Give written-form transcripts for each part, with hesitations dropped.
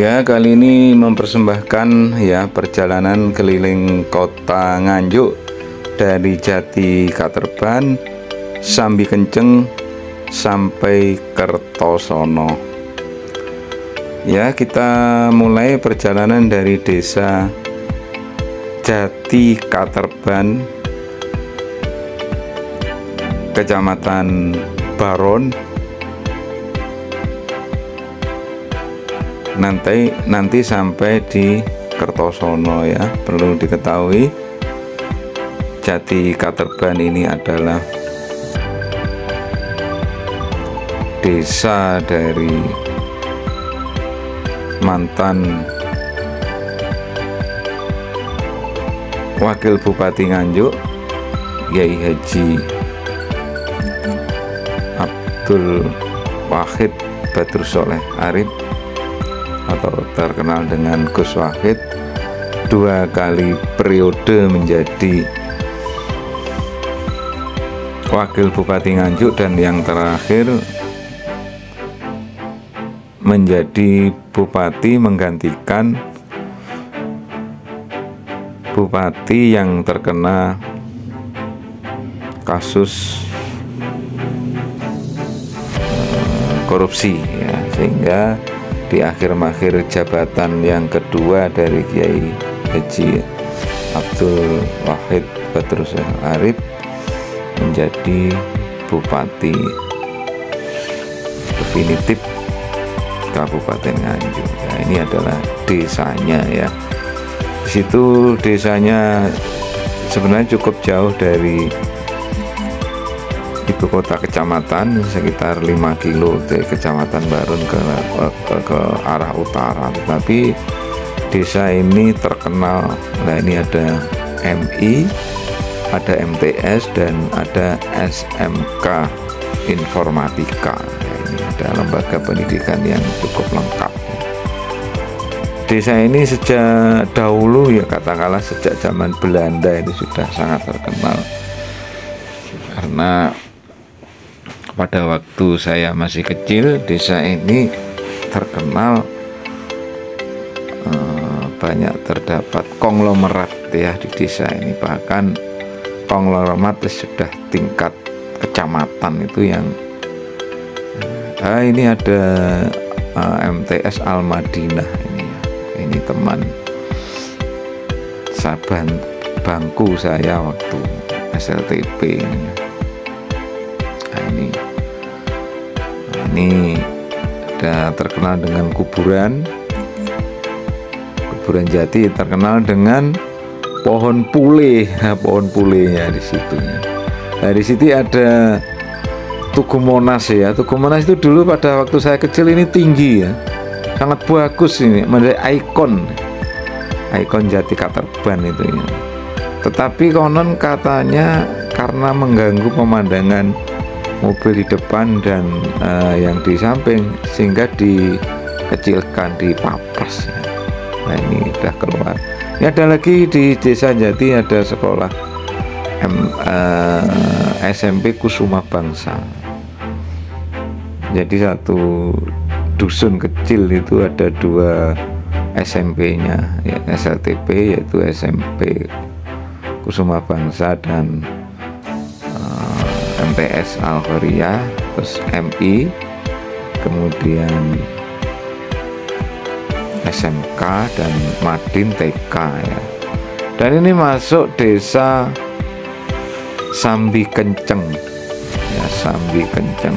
Ya, kali ini mempersembahkan ya perjalanan keliling kota Nganjuk dari Jati Katerban, Sambi Kenceng sampai Kertosono. Ya, kita mulai perjalanan dari desa Jati Katerban, Kecamatan Baron. Nanti sampai di Kertosono ya. Perlu diketahui Jati Katerban ini adalah desa dari mantan Wakil Bupati Nganjuk, Yai Haji Abdul Wahid Badrussoleh Arif atau terkenal dengan Gus Wahid, 2 kali periode menjadi Wakil Bupati Nganjuk, dan yang terakhir menjadi bupati menggantikan bupati yang terkena kasus korupsi ya, sehingga di akhir jabatan yang kedua dari Kiai Haji Abdul Wahid Badrussoleh Arif menjadi bupati definitif Kabupaten Nganjuk. Nah, ini adalah desanya ya. Di situ desanya sebenarnya cukup jauh dari ibu kota kecamatan, sekitar 5 kilo dari Kecamatan Baron ke arah utara. Tetapi desa ini terkenal. Nah, ini ada MI, ada MTS, dan ada SMK Informatika. Nah, ini ada lembaga pendidikan yang cukup lengkap. Desa ini sejak dahulu ya, katakanlah sejak zaman Belanda itu sudah sangat terkenal, karena pada waktu saya masih kecil desa ini terkenal banyak terdapat konglomerat ya di desa ini. Bahkan konglomerat sudah tingkat kecamatan itu yang ini ada MTS Al Madinah ini teman saban bangku saya waktu SLTP ini. Ini ada terkenal dengan kuburan Jati, terkenal dengan pohon pule. Nah, pohon pulenya di situ. Nah, di situ ada Tugu Monas ya. Tugu Monas itu dulu pada waktu saya kecil ini tinggi ya, sangat bagus, ini menjadi ikon Jati Katerban itu ya. Tetapi konon katanya karena mengganggu pemandangan mobil di depan dan yang di samping, sehingga dikecilkan, dipapres ya. Nah, ini udah keluar. Ini ada lagi di desa Jati, ada sekolah SMP Kusuma Bangsa. Jadi satu dusun kecil itu ada 2 SMP-nya ya, SLTP, yaitu SMP Kusuma Bangsa dan MTS Al-Khoria, terus MI, kemudian SMK dan Madin TK ya. Dan ini masuk desa Sambi Kenceng ya, Sambi Kenceng.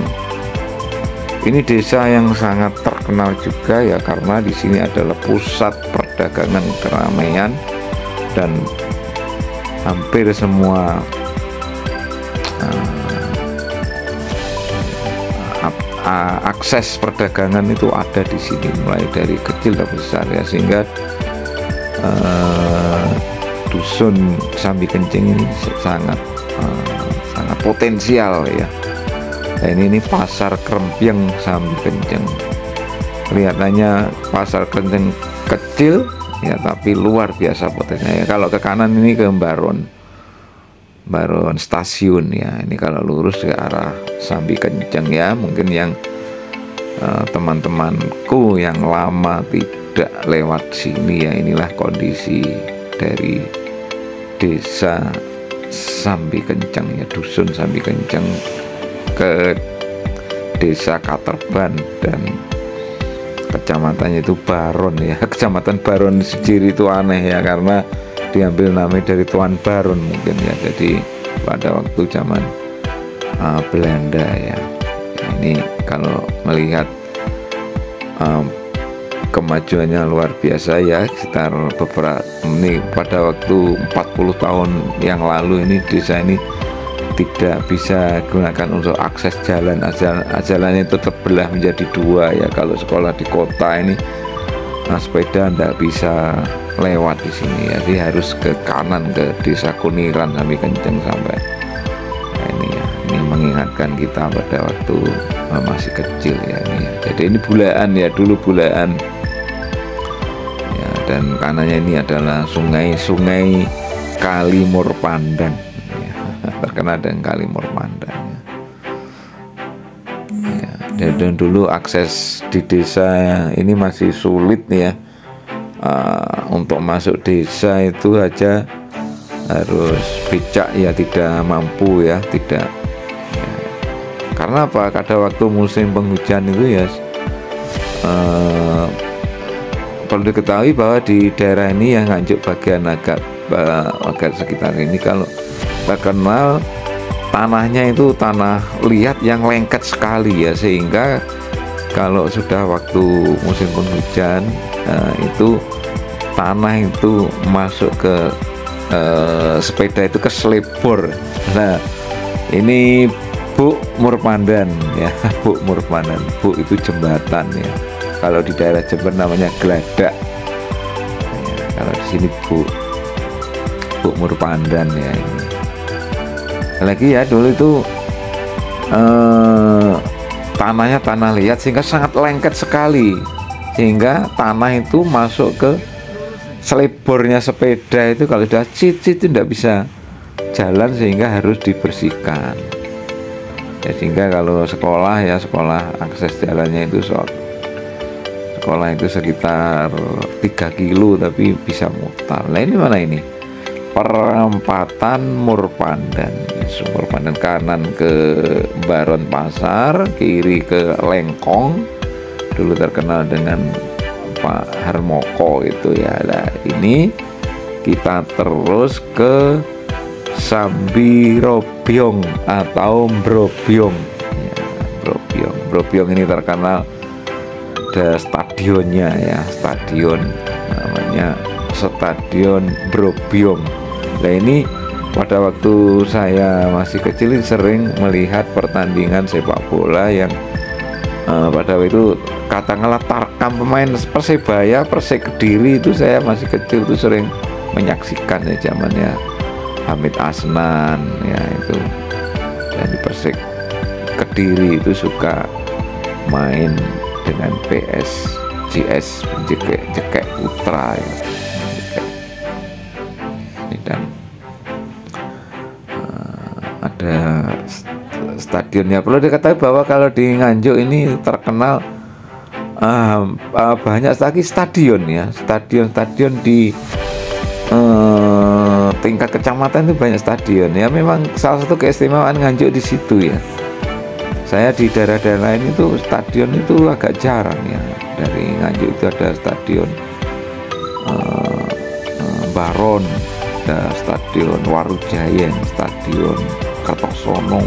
Ini desa yang sangat terkenal juga ya, karena di sini adalah pusat perdagangan keramaian, dan hampir semua akses perdagangan itu ada di sini, mulai dari kecil dan besar ya, sehingga dusun Sambi Kenceng ini sangat potensial ya. Nah, ini pasar Krempiang Sambi Kenceng. Kelihatannya pasar Krempiang kecil ya, tapi luar biasa potensinya ya. Kalau ke kanan ini ke Baron stasiun ya. Ini kalau lurus ke arah Sambi Kenceng ya. Mungkin yang teman-temanku yang lama tidak lewat sini ya. Inilah kondisi dari desa Sambi Kenceng ya, dusun Sambi Kenceng ke desa Katerban, dan kecamatannya itu Baron ya. Kecamatan Baron sendiri itu aneh ya, karena diambil namanya dari Tuan Baron mungkin ya. Jadi pada waktu zaman Belanda ya. Ini kalau melihat kemajuannya luar biasa ya, sekitar beberapa ini pada waktu 40 tahun yang lalu ini desa ini tidak bisa gunakan untuk akses jalan. Jalannya itu terbelah menjadi dua ya. Kalau sekolah di kota ini sepeda tidak bisa lewat di sini ya, jadi harus ke kanan ke desa Kuniran Sambi Kenceng sampai. Nah, ini ya, ini mengingatkan kita pada waktu masih kecil ya ini ya. Jadi ini bulaan ya, dulu bulaan ya, dan kanannya ini adalah sungai Kalimur Pandan ya, terkenal dengan Kalimur Pandan ya. Dan dulu akses di desa ini masih sulit nih ya. Untuk masuk desa itu aja harus becak ya, tidak mampu ya, tidak ya. Karena apa? Pada waktu musim penghujan itu ya perlu diketahui bahwa di daerah ini yang Nganjuk bagian agak sekitar ini kalau terkenal tanahnya itu tanah liat yang lengket sekali ya, sehingga kalau sudah waktu musim penghujan itu tanah itu masuk ke sepeda itu keselebor. Nah ini Buk Murpandan ya, Buk Murpandan. Buk itu jembatan ya, kalau di daerah Jember namanya Geladak ya, kalau di sini Buk Murpandan ya. Ini lagi ya, dulu itu tanahnya tanah liat sehingga sangat lengket sekali, sehingga tanah itu masuk ke selebornya sepeda itu, kalau sudah cicit itu tidak bisa jalan sehingga harus dibersihkan ya. Sehingga kalau sekolah ya, sekolah akses jalannya itu sekolah itu sekitar 3 kilo tapi bisa mutar. Nah ini mana ini? Perempatan Murpandan, Sumur Pandan, kanan ke Baron Pasar, kiri ke Lengkong, dulu terkenal dengan Pak Harmoko itu ya. Nah ini kita terus ke Sambi Robyong atau Mbrobyong ya, Mbrobyong ini terkenal ada stadionnya ya, stadion namanya Stadion Mbrobyong. Nah ini pada waktu saya masih kecil sering melihat pertandingan sepak bola yang pada waktu itu katakanlah tarkam pemain Persebaya, Persik Kediri itu, saya masih kecil itu sering menyaksikan ya, zamannya Hamid Asnan ya itu. Dan di Persik Kediri itu suka main dengan PSGS Jekek Putra ya. Dan ada stadionnya. Perlu diketahui bahwa kalau di Nganjuk ini terkenal banyak lagi stadion ya, stadion di tingkat kecamatan itu banyak stadion ya. Memang salah satu keistimewaan Nganjuk di situ ya. Saya di daerah-daerah lain itu stadion itu agak jarang ya. Dari Nganjuk itu ada stadion Baron, ada stadion Warujayen, stadion Kertoksono,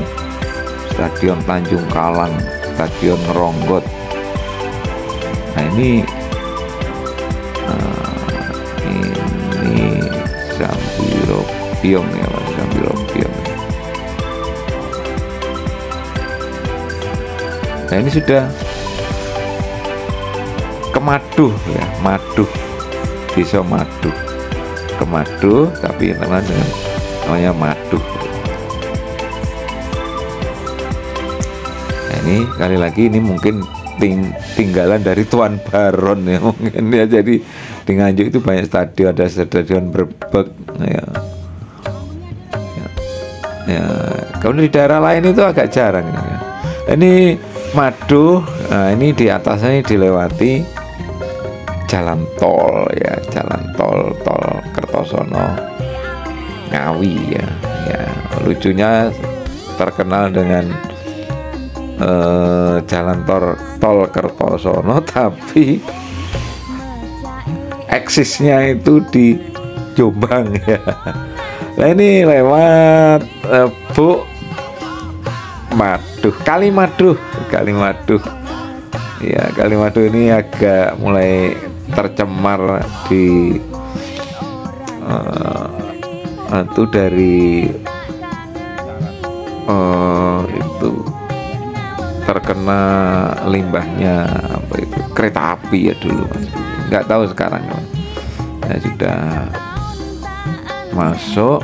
stadion Tanjung Kalang, stadion Ngeronggot. Nah ini Sambi Robyong ya, Sambi Robyong. Nah ini sudah ke Maduh ya, Maduh, desa Maduh, ke Maduh tapi namanya Maduh. Nah ini kali lagi ini mungkin tinggalan dari Tuan Baron ya mungkin ya. Jadi di Nganjuk itu banyak stadion, ada stadion Brebek ya. Kalau di daerah lain itu agak jarang ya. Ini Maduh, nah ini di atasnya ini dilewati jalan tol ya, jalan tol Kertosono Ngawi ya. Ya, lucunya terkenal dengan jalan tol Kertosono, tapi eksisnya itu di Jombang ya. Nah ini lewat Kalimaduh ya. Kalimaduh ini agak mulai tercemar di itu dari itu terkena limbahnya apa itu kereta api ya dulu, nggak tahu sekarang ya sudah masuk.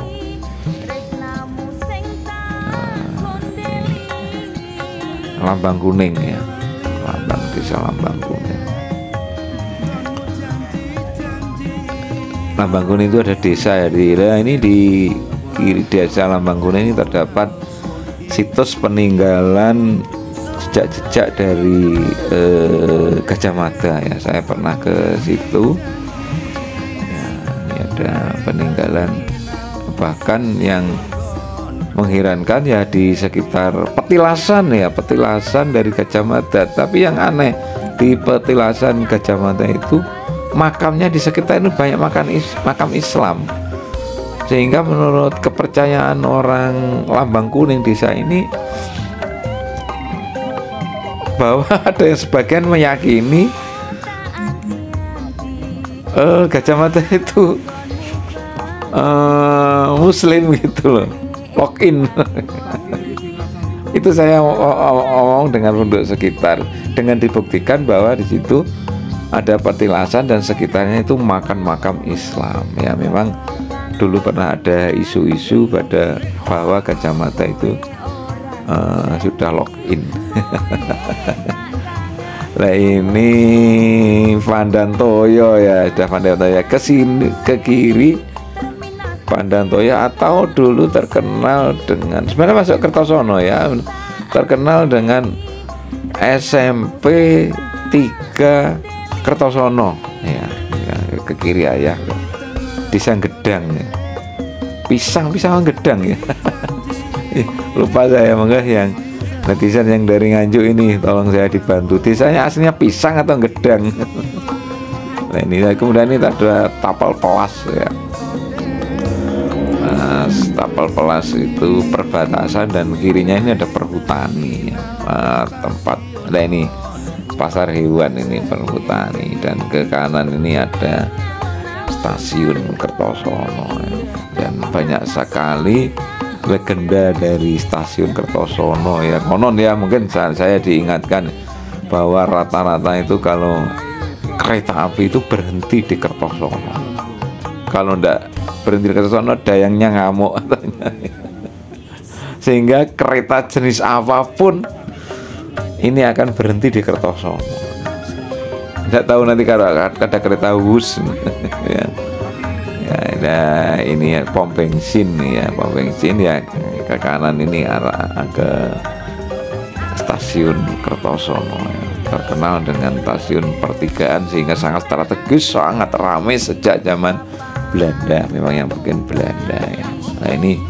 Lambang Kuning ya, lambang desa Lambang Kuning. Lambang Kuning itu ada desa ya, ini di kiri desa Lambang Kuning ini terdapat situs peninggalan jejak-jejak dari Gajah Mada ya. Saya pernah ke situ ya, ini ada peninggalan, bahkan yang mengherankan ya di sekitar petilasan ya, petilasan dari Gajah Mada. Tapi yang aneh di petilasan Gajah Mada itu makamnya di sekitar itu banyak makam Islam, sehingga menurut kepercayaan orang Lambang Kuning desa ini bahwa ada yang sebagian meyakini Gajah Mada itu Muslim gitu loh, login. Itu saya ngomong dengan penduduk sekitar, dengan dibuktikan bahwa di situ ada petilasan dan sekitarnya itu makam Islam ya. Memang dulu pernah ada isu-isu pada bahwa Gajah Mada itu sudah login. Nah ini Pandantoyo ya, sudah Pandantoyo ke sini, ke kiri Pandantoyo, atau dulu terkenal dengan, sebenarnya masuk Kertosono ya, terkenal dengan SMP 3 Kertosono ya, ke kiri ya, Desa Gedang ya. Pisang gedang ya. Lupa saya, monggo yang netizen yang dari Nganjuk ini tolong saya dibantu, desanya aslinya Pisang atau Gedang. Nah ini kemudian ini ada Tapal Pelas ya. Tapal Pelas itu perbatasan dan kirinya ini ada perhutani ya. Tempat ada ini pasar hewan, ini perhutani, dan ke kanan ini ada stasiun Kertosono ya. Dan banyak sekali legenda dari stasiun Kertosono ya. Konon ya, mungkin saya diingatkan bahwa rata-rata itu kalau kereta api itu berhenti di Kertosono. Kalau ndak berhenti di Kertosono, dayangnya ngamuk katanya. Sehingga kereta jenis apapun ini akan berhenti di Kertosono. Tidak tahu nanti kalau ada kereta Wus ya. Ya, ada ini ya, pom bensin ya, pom bensin ya, ke kanan ini arah ke stasiun Kertosono ya. Terkenal dengan stasiun pertigaan sehingga sangat strategis, sangat ramai sejak zaman Belanda. Memang yang bikin Belanda ya. Nah ini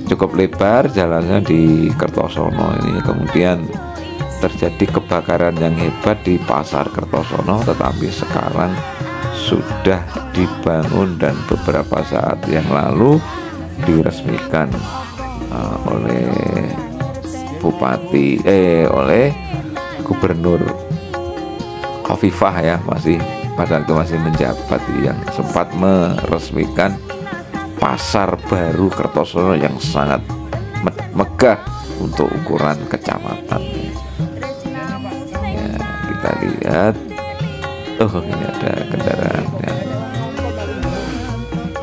cukup lebar jalannya di Kertosono ini. Kemudian terjadi kebakaran yang hebat di pasar Kertosono, tetapi sekarang sudah dibangun dan beberapa saat yang lalu diresmikan oleh Bupati oleh Gubernur Khofifah ya, masih pada waktu masih menjabat, yang sempat meresmikan pasar baru Kertosono yang sangat megah untuk ukuran kecamatan ya. Kita lihat, ini ada kendaraan yang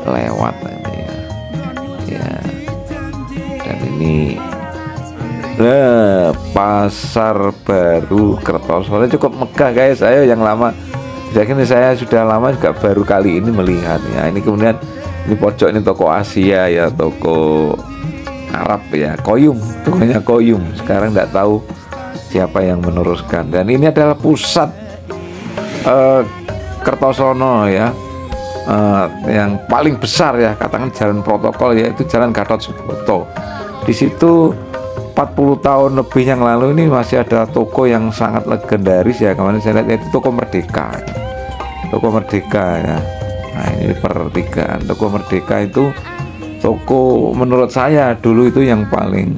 lewat ini ya. Dan ini pasar baru Kertosono cukup megah guys. Saya yang lama, jadi saya sudah lama juga baru kali ini melihat ya. Ini kemudian ini pojok ini toko Asia ya, toko Arab ya, Koyum, tokonya Koyum. Sekarang nggak tahu siapa yang meneruskan. Dan ini adalah pusat Kertosono ya, yang paling besar ya, katakan jalan protokol, yaitu Jalan Gatot Subroto. Di situ 40 tahun lebih yang lalu ini masih ada toko yang sangat legendaris ya, kemarin saya lihat, yaitu Toko Merdeka. Toko Merdeka ya. Nah, ini pertigaan. Toko Merdeka itu toko menurut saya dulu itu yang paling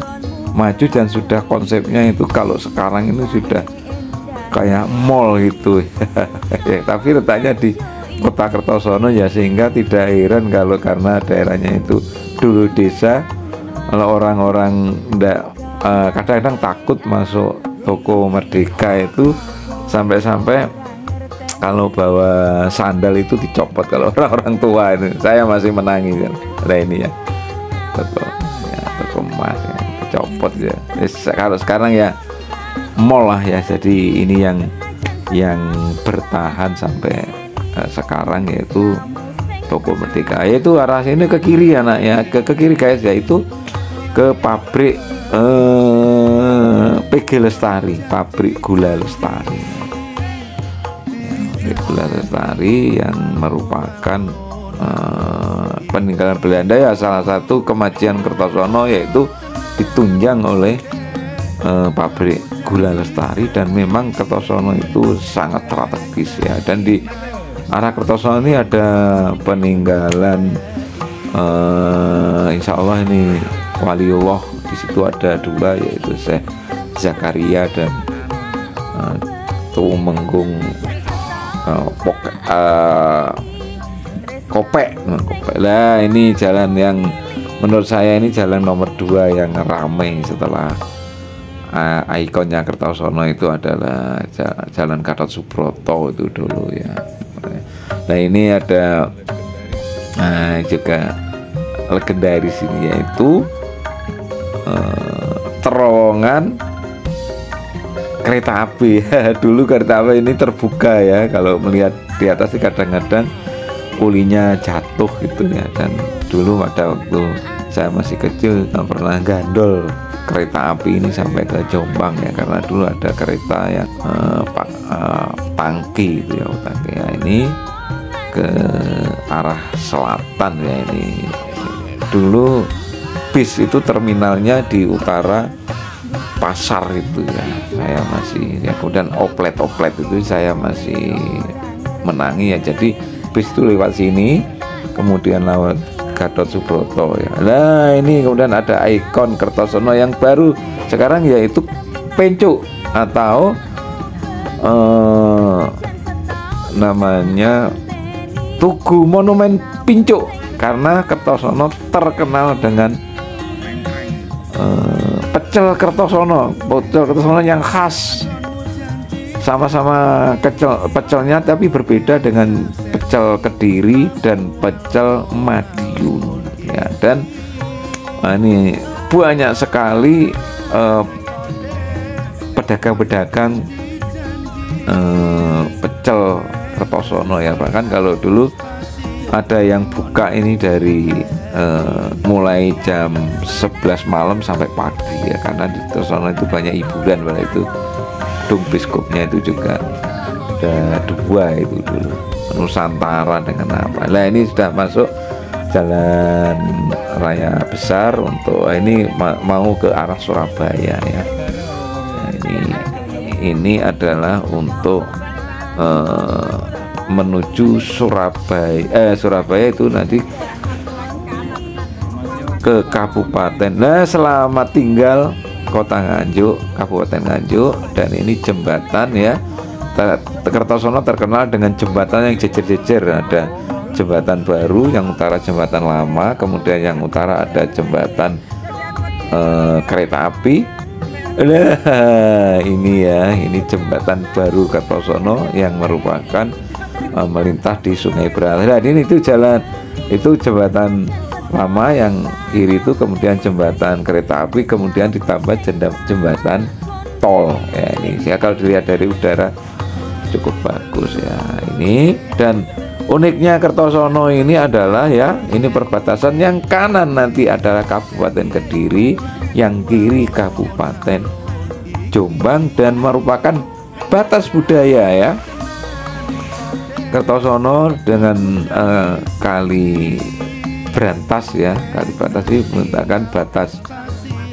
maju, dan sudah konsepnya itu kalau sekarang ini sudah kayak mall gitu. Ya, tapi letaknya di Kota Kertosono ya, sehingga tidak heran kalau karena daerahnya itu dulu desa, kalau orang-orang kadang-kadang takut masuk Toko Merdeka itu, sampai-sampai kalau bawa sandal itu dicopot kalau orang-orang tua itu. Saya masih menangis kan. Ada ini ya, toko emas ya, dicopot ya. Kalau sekarang ya mall lah ya. Jadi ini yang bertahan sampai sekarang, yaitu Toko Merdeka. Yaitu arah sini ke kiri anak ya, ke kiri guys, yaitu ke pabrik PG Lestari, pabrik gula Lestari. Gula Lestari yang merupakan peninggalan Belanda ya, salah satu kemajuan Kertosono, yaitu ditunjang oleh pabrik gula Lestari. Dan memang Kertosono itu sangat strategis ya, dan di arah Kertosono ini ada peninggalan insya Allah ini waliullah. Di situ ada dua, yaitu Syekh Zakaria dan Tumenggung Kopek. Lah ini jalan yang menurut saya ini jalan nomor 2 yang ramai setelah ikonnya Kertosono itu adalah Jalan Gatot Subroto itu dulu ya. Nah ini ada juga legendaris ini, yaitu terowongan kereta api. Dulu kereta api ini terbuka ya, kalau melihat di atas kadang-kadang pulinya jatuh gitu ya. Dan dulu pada waktu saya masih kecil pernah gandol kereta api ini sampai ke Jombang ya, karena dulu ada kereta yang tangki itu ya, tangki ya. Ini ke arah selatan ya. Ini dulu bis itu terminalnya di utara pasar itu ya, saya masih ya. Kemudian oplet itu saya masih menangi ya. Jadi bis itu lewat sini, kemudian lewat Gatot Subroto ya. Nah ini kemudian ada ikon Kertosono yang baru sekarang, yaitu Pencuk atau namanya Tugu Monumen Pincuk, karena Kertosono terkenal dengan pecel Kertosono yang khas, sama-sama pecelnya tapi berbeda dengan pecel Kediri dan pecel Madiun ya. Dan ini banyak sekali pedagang-pedagang pecel Kertosono ya. Bahkan kalau dulu ada yang buka ini dari mulai jam 11 malam sampai pagi ya, karena di Kertosono itu banyak hiburan pada itu. Dung biskupnya itu juga ada 2 itu dulu, Nusantara dengan apa. Nah ini sudah masuk jalan raya besar untuk ini mau ke arah Surabaya ya. Nah, ini adalah untuk menuju Surabaya. Surabaya itu nanti ke kabupaten. Nah selamat tinggal Kota Nganjuk, Kabupaten Nganjuk. Dan ini jembatan ya, Kertosono terkenal dengan jembatan yang jejer-jejer. Ada jembatan baru, yang utara jembatan lama, kemudian yang utara ada jembatan kereta api. Nah ini ya, ini jembatan baru Kertosono yang merupakan melintas di Sungai Berantas. Nah ini itu jalan, itu jembatan lama yang kiri itu, kemudian jembatan kereta api, kemudian ditambah jembatan tol ya. Ini ya, kalau dilihat dari udara cukup bagus ya ini. Dan uniknya Kertosono ini adalah ya, ini perbatasan, yang kanan nanti adalah Kabupaten Kediri, yang kiri Kabupaten Jombang, dan merupakan batas budaya ya. Kertosono dengan Kali Brantas ya, Kali Brantas ini merupakan batas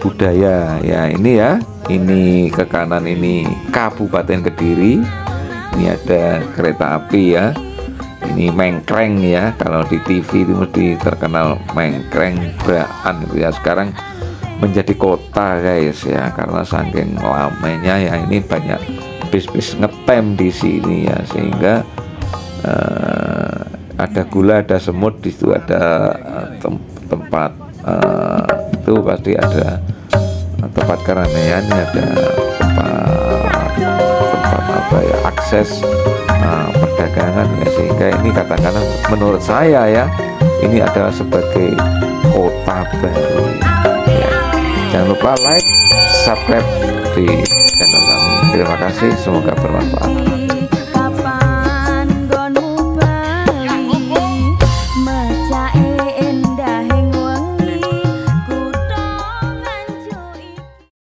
budaya ya. Ini ya, ini ke kanan ini Kabupaten Kediri, ini ada kereta api ya, ini Mengkreng ya, kalau di TV itu mesti terkenal Mengkreng Braan gitu ya. Sekarang menjadi kota guys ya, karena saking lamanya ya, ini banyak bis-bis ngetem di sini ya, sehingga ada gula, ada semut, di situ ada tempat itu pasti ada tempat keramaian, ada tempat apa ya, akses perdagangan ya, sehingga ini katakanlah menurut saya ya, ini adalah sebagai kota baru ya. Jangan lupa like, subscribe di channel kami. Terima kasih, semoga bermanfaat.